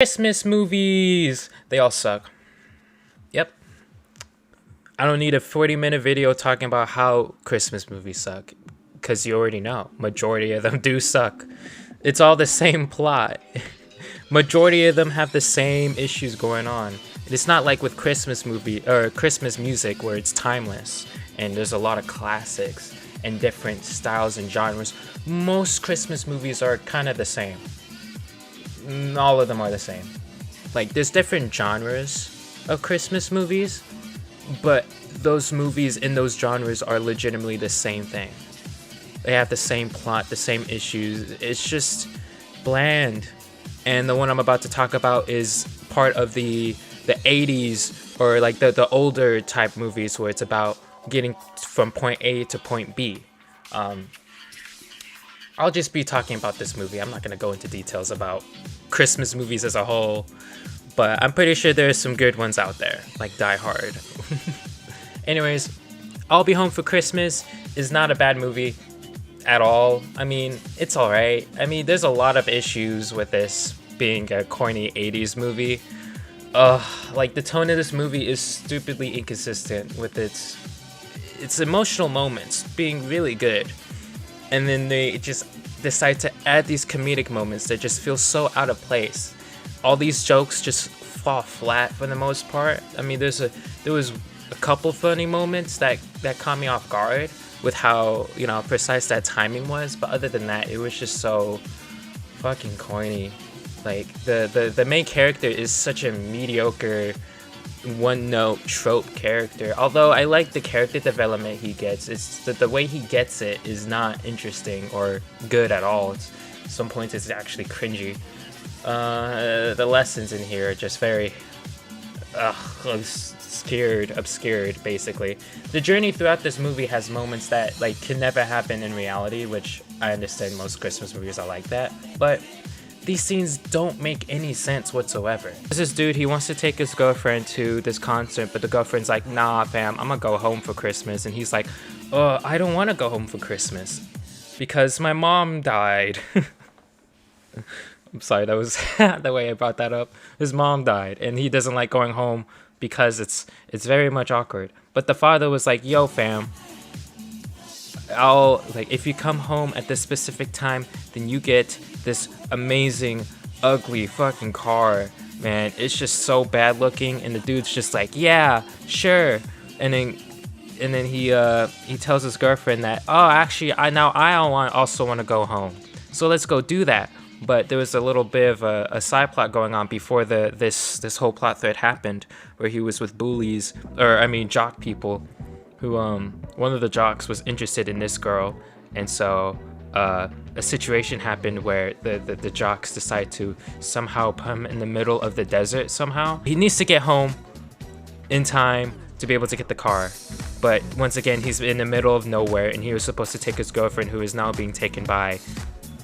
Christmas movies, they all suck. Yep. I don't need a 40-minute video talking about how Christmas movies suck, because you already know majority of them do suck. It's all the same plot. Majority of them have the same issues going on. It's not like with Christmas movie or Christmas music where it's timeless and there's a lot of classics and different styles and genres. Most Christmas movies are kind of the same. All of them are the same. Like, there's different genres of Christmas movies, but those movies in those genres are legitimately the same thing. They have the same plot, the same issues. It's just bland. And the one I'm about to talk about is part of the 80s, or like the older type movies where it's about getting from point A to point B. I'll just be talking about this movie. I'm not going to go into details about Christmas movies as a whole, but I'm pretty sure there's some good ones out there, like Die Hard. Anyways, I'll Be Home for Christmas is not a bad movie at all. I mean, it's alright. I mean, there's a lot of issues with this being a corny 80s movie. Like, the tone of this movie is stupidly inconsistent with its emotional moments being really good. And then they just decide to add these comedic moments that just feel so out of place. All these jokes just fall flat for the most part. I mean, there was a couple funny moments that caught me off guard with how, precise that timing was. But other than that, it was just so fucking corny. Like, the main character is such a mediocre one-note trope character. Although I like the character development he gets. It's the way he gets it is not interesting or good at all. Some points it's actually cringy. The lessons in here are just very obscured basically. The journey throughout this movie has moments that can never happen in reality, which I understand most Christmas movies are like that, but these scenes don't make any sense whatsoever. There's this dude, he wants to take his girlfriend to this concert, but the girlfriend's like, nah fam, I'm gonna go home for Christmas. And he's like, I don't want to go home for Christmas because my mom died. I'm sorry, that was the way I brought that up. His mom died and he doesn't like going home because it's very much awkward. But the father was like, yo fam, if you come home at this specific time, then you get this amazing ugly fucking car, man. It's just so bad looking, and the dude's just like, yeah, sure. And then he tells his girlfriend that, actually I also want to go home, so let's go do that. But there was a little bit of a side plot going on before this whole plot thread happened, where he was with jock people, who one of the jocks was interested in this girl, and so a situation happened where the jocks decide to somehow put him in the middle of the desert somehow. He needs to get home in time to be able to get the car, but once again he's in the middle of nowhere, and he was supposed to take his girlfriend, who is now being taken by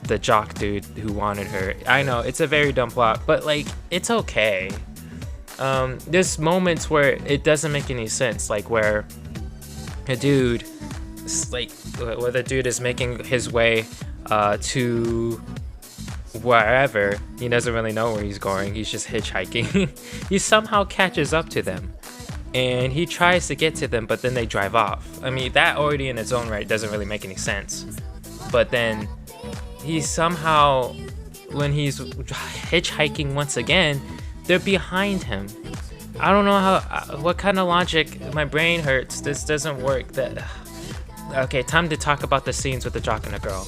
the jock dude who wanted her. I know, it's a very dumb plot, but it's okay. There's moments where it doesn't make any sense, like where the dude is making his way to wherever. He doesn't really know where he's going. He's just hitchhiking. He somehow catches up to them, and he tries to get to them, but then they drive off. I mean, that already in its own right doesn't really make any sense. But then he somehow, when he's hitchhiking once again, they're behind him. I don't know what kind of logic. My brain hurts. This doesn't work. Okay, time to talk about the scenes with the jock and the girl.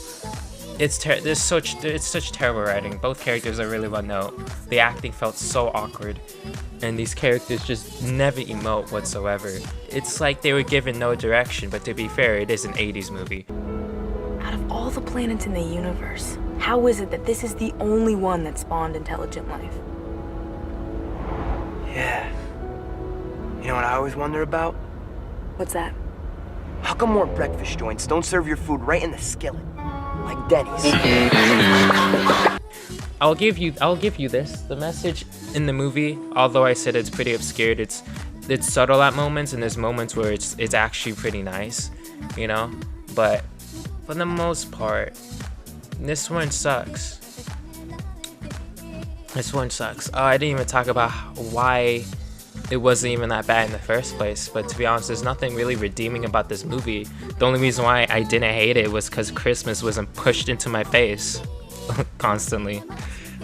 It's such terrible writing. Both characters are really one note. The acting felt so awkward, and these characters just never emote whatsoever. It's like they were given no direction, but to be fair, it is an 80s movie. Out of all the planets in the universe, how is it that this is the only one that spawned intelligent life? Yeah. You know what I always wonder about? What's that? How come more breakfast joints don't serve your food right in the skillet? Like Denny's. I'll give you this. The message in the movie, although I said it's pretty obscured, it's subtle at moments, and there's moments where it's actually pretty nice, But for the most part, this one sucks. This one sucks. Oh, I didn't even talk about why it wasn't even that bad in the first place. But to be honest, there's nothing really redeeming about this movie. The only reason why I didn't hate it was because Christmas wasn't pushed into my face constantly.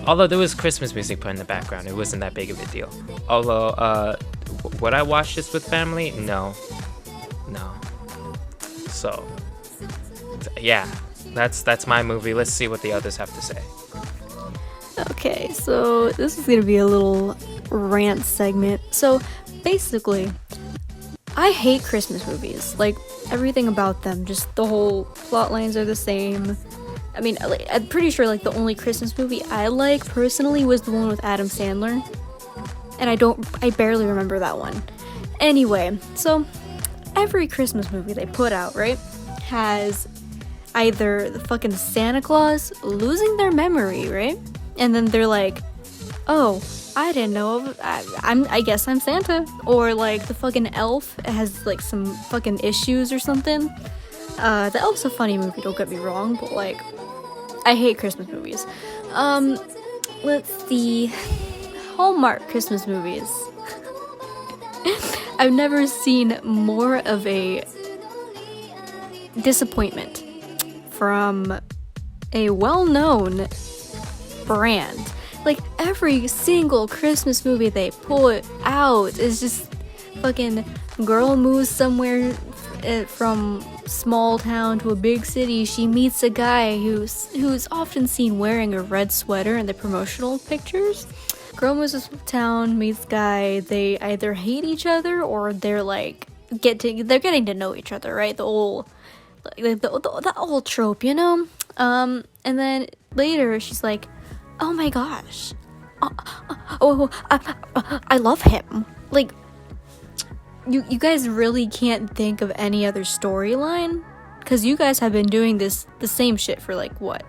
Although there was Christmas music put in the background, it wasn't that big of a deal. Although, would I watch this with family? No. So, yeah, that's my movie. Let's see what the others have to say. Okay, so this is gonna be a little rant segment. So basically, I hate Christmas movies. Like, everything about them, just the whole plot lines are the same. I mean, like, I'm pretty sure like the only Christmas movie I like personally was the one with Adam Sandler, and I barely remember that one. Anyway, so every Christmas movie they put out, right, has either the fucking Santa Claus losing their memory, right? And then they're like, oh, I didn't know, I guess I'm Santa. Or like the fucking elf has like some fucking issues or something. The elf's a funny movie, don't get me wrong, but like, I hate Christmas movies. Let's see, Hallmark Christmas movies. I've never seen more of a disappointment from a well-known brand. Like, every single Christmas movie they put out is just fucking girl moves somewhere from small town to a big city. She meets a guy who's often seen wearing a red sweater in the promotional pictures. Girl moves to town, meets guy. They either hate each other or they're like they're getting to know each other, right? The old the old trope, you know. And then later she's like, oh my gosh, I love him. Like, you guys really can't think of any other storyline? Because you guys have been doing the same shit for like, what,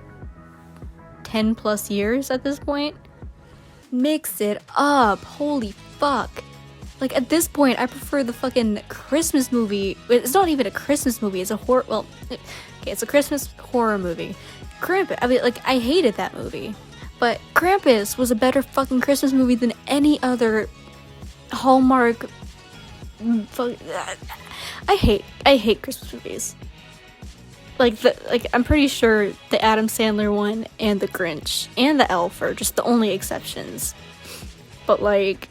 10 plus years at this point? Mix it up, holy fuck. Like, at this point, I prefer the fucking Christmas movie. It's not even a Christmas movie, it's a horror, well, okay, it's a Christmas horror movie. Krampus, I mean, like, I hated that movie. But Krampus was a better fucking Christmas movie than any other Hallmark. I hate Christmas movies. Like I'm pretty sure the Adam Sandler one and the Grinch and the Elf are just the only exceptions. But like,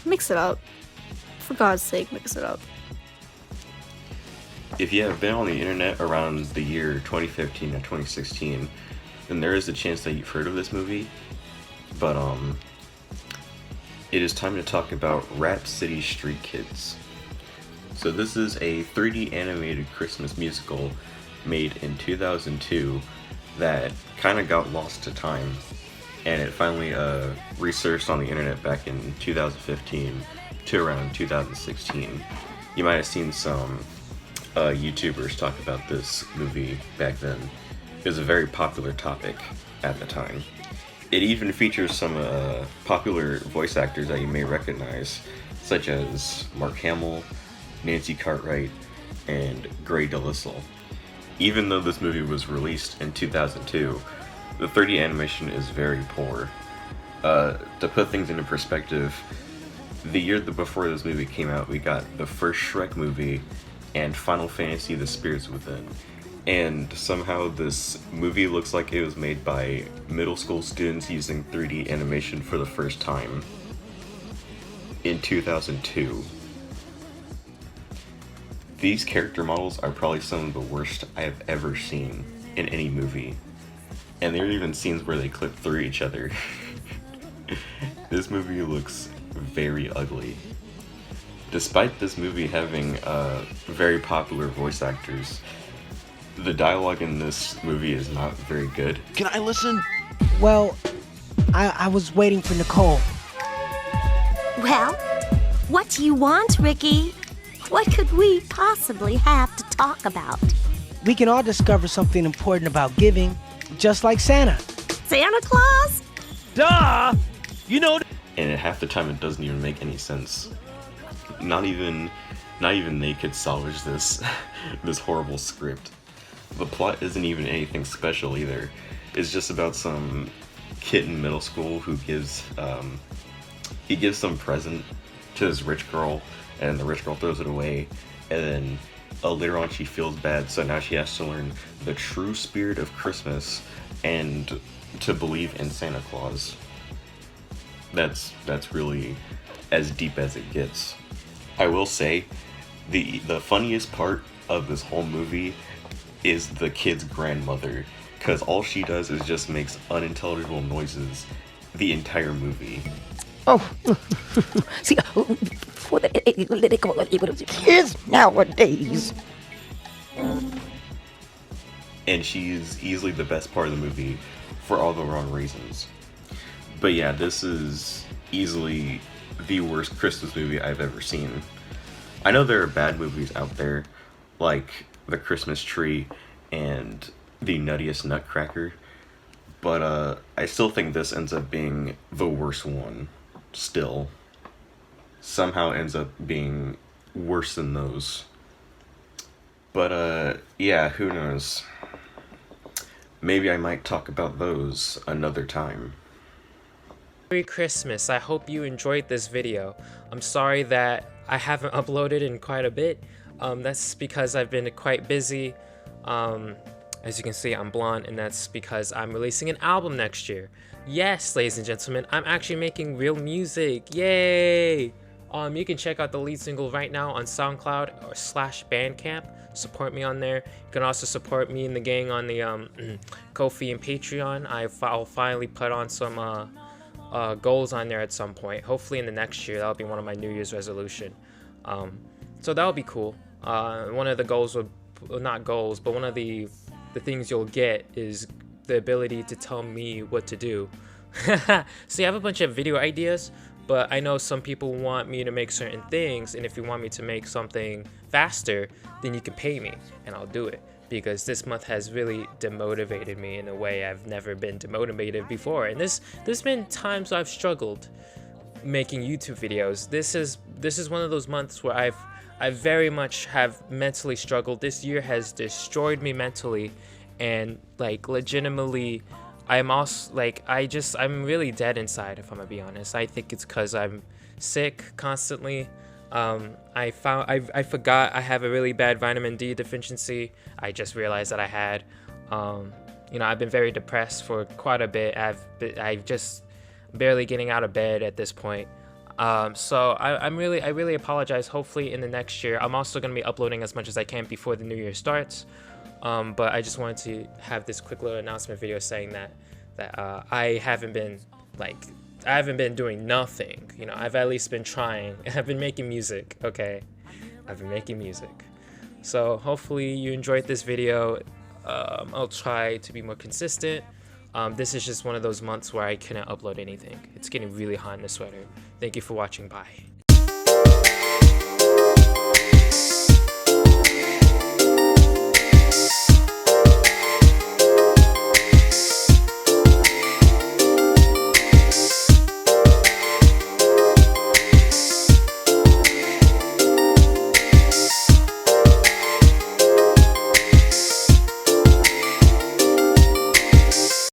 mix it up. For God's sake, mix it up. If you have been on the internet around the year 2015 or 2016, then there is a chance that you've heard of this movie. But it is time to talk about Rapsittie Street Kids. So this is a 3D animated Christmas musical made in 2002 that kind of got lost to time, and it finally resurfaced on the internet back in 2015 to around 2016. You might have seen some YouTubers talk about this movie back then. It was a very popular topic at the time. It even features some popular voice actors that you may recognize, such as Mark Hamill, Nancy Cartwright, and Grey DeLisle. Even though this movie was released in 2002, the 3D animation is very poor. To put things into perspective, the year before this movie came out, we got the first Shrek movie and Final Fantasy: The Spirits Within. And somehow this movie looks like it was made by middle school students using 3D animation for the first time in 2002. These character models are probably some of the worst I have ever seen in any movie. And there are even scenes where they clip through each other. This movie looks very ugly. Despite this movie having very popular voice actors, the dialogue in this movie is not very good. Can I listen? Well, I was waiting for Nicole. Well, what do you want, Ricky? What could we possibly have to talk about? We can all discover something important about giving, just like Santa. Santa Claus? Duh! You know... And at half the time it doesn't even make any sense. Not even they could salvage this this horrible script. The plot isn't even anything special either. It's just about some kid in middle school who gives he gives some present to this rich girl, and the rich girl throws it away, and then later on she feels bad, so now she has to learn the true spirit of Christmas and to believe in Santa Claus. That's really as deep as it gets. I will say the funniest part of this whole movie is the kid's grandmother, because all she does is just makes unintelligible noises the entire movie. Oh, see, for the kids nowadays. And she's easily the best part of the movie for all the wrong reasons. But yeah, this is easily the worst Christmas movie I've ever seen. I know there are bad movies out there, like The Christmas Tree and The Nuttiest Nutcracker, but I still think this ends up being the worst one. Still, somehow ends up being worse than those. But yeah, who knows? Maybe I might talk about those another time. Merry Christmas. I hope you enjoyed this video. I'm sorry that I haven't uploaded in quite a bit. That's because I've been quite busy. As you can see, I'm blonde, and that's because I'm releasing an album next year. Yes, ladies and gentlemen, I'm actually making real music. Yay! You can check out the lead single right now on SoundCloud or /Bandcamp. Support me on there. You can also support me and the gang on the Ko-fi and Patreon. I'll finally put on some goals on there at some point. Hopefully in the next year. That'll be one of my New Year's resolution. So that'll be cool. One of the goals would, well, not goals, but one of the things you'll get is the ability to tell me what to do. See, I have a bunch of video ideas, but I know some people want me to make certain things, and if you want me to make something faster, then you can pay me, and I'll do it. Because this month has really demotivated me in a way I've never been demotivated before. And there's been times I've struggled making YouTube videos. This is one of those months where I very much have mentally struggled. This year has destroyed me mentally, and like legitimately I'm also like I'm really dead inside, if I'm gonna be honest. I think it's because I'm sick constantly. I forgot I have a really bad vitamin D deficiency. I just realized that I had. You know, I've been very depressed for quite a bit. I've just barely getting out of bed at this point. So I really apologize. Hopefully in the next year, I'm also going to be uploading as much as I can before the new year starts. But I just wanted to have this quick little announcement video saying that I haven't been doing nothing. You know, I've at least been trying. I've been making music, okay? I've been making music. So hopefully you enjoyed this video. I'll try to be more consistent. This is just one of those months where I couldn't upload anything. It's getting really hot in the sweater. Thank you for watching. Bye.